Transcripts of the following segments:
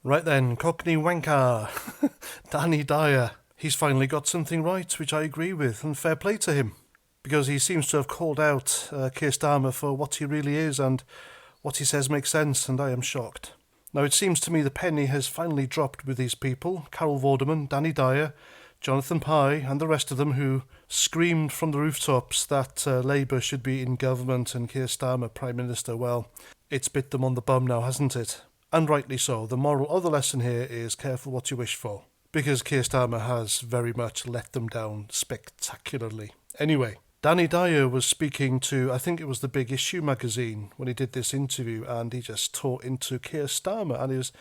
Right then, Cockney wanker, Danny Dyer. He's finally got something right, which I agree with, and fair play to him. Because he seems to have called out Keir Starmer for what he really is, and what he says makes sense, and I am shocked. Now, it seems to me the penny has finally dropped with these people, Carol Vorderman, Danny Dyer, Jonathan Pye, and the rest of them who screamed from the rooftops that Labour should be in government and Keir Starmer Prime Minister. Well, it's bit them on the bum now, hasn't it? And rightly so. The moral of the lesson here is careful what you wish for, because Keir Starmer has very much let them down spectacularly. Anyway, Danny Dyer was speaking to, I think it was the Big Issue magazine, when he did this interview, and he just tore into Keir Starmer, and he was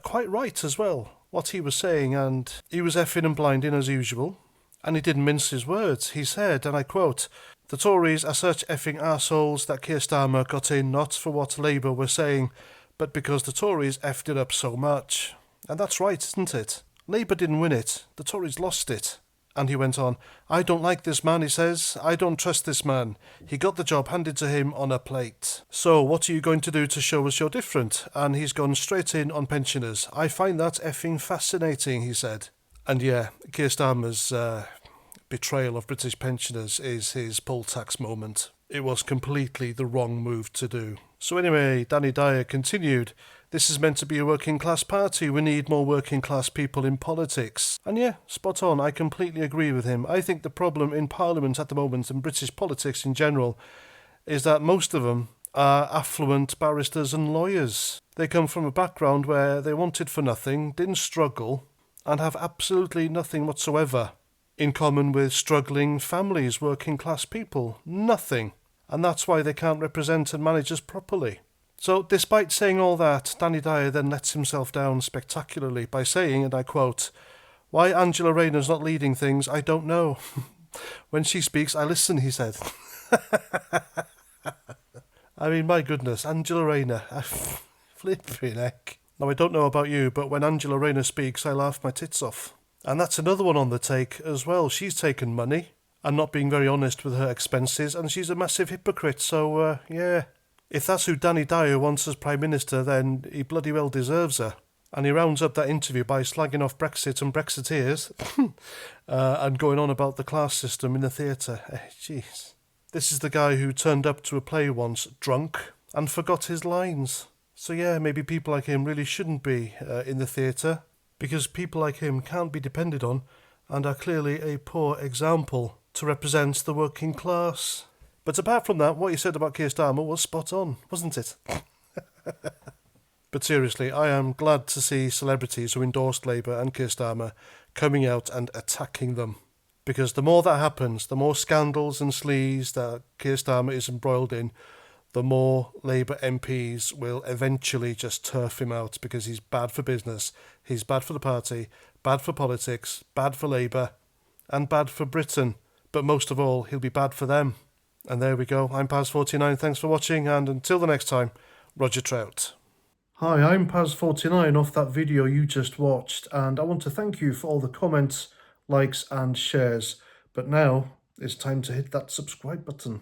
quite right as well, what he was saying, and he was effing and blinding as usual, and he didn't mince his words. He said, and I quote, "The Tories are such effing arseholes that Keir Starmer got in not for what Labour were saying, but because the Tories effed it up so much." And that's right, isn't it? Labour didn't win it, the Tories lost it. And he went on, "I don't like this man," he says. "I don't trust this man. He got the job handed to him on a plate. So what are you going to do to show us you're different?" And he's gone straight in on pensioners. "I find that effing fascinating," he said. And yeah, Keir Starmer's betrayal of British pensioners is his poll tax moment. It was completely the wrong move to do. So anyway, Danny Dyer continued, "This is meant to be a working class party. We need more working class people in politics." And yeah, spot on. I completely agree with him. I think the problem in Parliament at the moment and British politics in general is that most of them are affluent barristers and lawyers. They come from a background where they wanted for nothing, didn't struggle, and have absolutely nothing whatsoever in common with struggling families, working class people. Nothing. And that's why they can't represent and manage us properly. So, despite saying all that, Danny Dyer then lets himself down spectacularly by saying, and I quote, "Why Angela Rayner's not leading things, I don't know. When she speaks, I listen," he said. I mean, my goodness, Angela Rayner. Flipping heck. Now, I don't know about you, but when Angela Rayner speaks, I laugh my tits off. And that's another one on the take as well. She's taken money and not being very honest with her expenses, and she's a massive hypocrite, so, yeah. If that's who Danny Dyer wants as Prime Minister, then he bloody well deserves her. And he rounds up that interview by slagging off Brexit and Brexiteers and going on about the class system in the theatre. Jeez. This is the guy who turned up to a play once drunk and forgot his lines. So yeah, maybe people like him really shouldn't be in the theatre, because people like him can't be depended on and are clearly a poor example to represent the working class. But apart from that, what you said about Keir Starmer was spot on, wasn't it? But seriously, I am glad to see celebrities who endorsed Labour and Keir Starmer coming out and attacking them. Because the more that happens, the more scandals and sleaze that Keir Starmer is embroiled in, the more Labour MPs will eventually just turf him out, because he's bad for business, he's bad for the party, bad for politics, bad for Labour, and bad for Britain. But most of all, he'll be bad for them. And there we go. I'm Paz49. Thanks for watching, and until the next time, Roger Trout. Hi, I'm Paz49 off that video you just watched, and I want to thank you for all the comments, likes and shares. But now it's time to hit that subscribe button.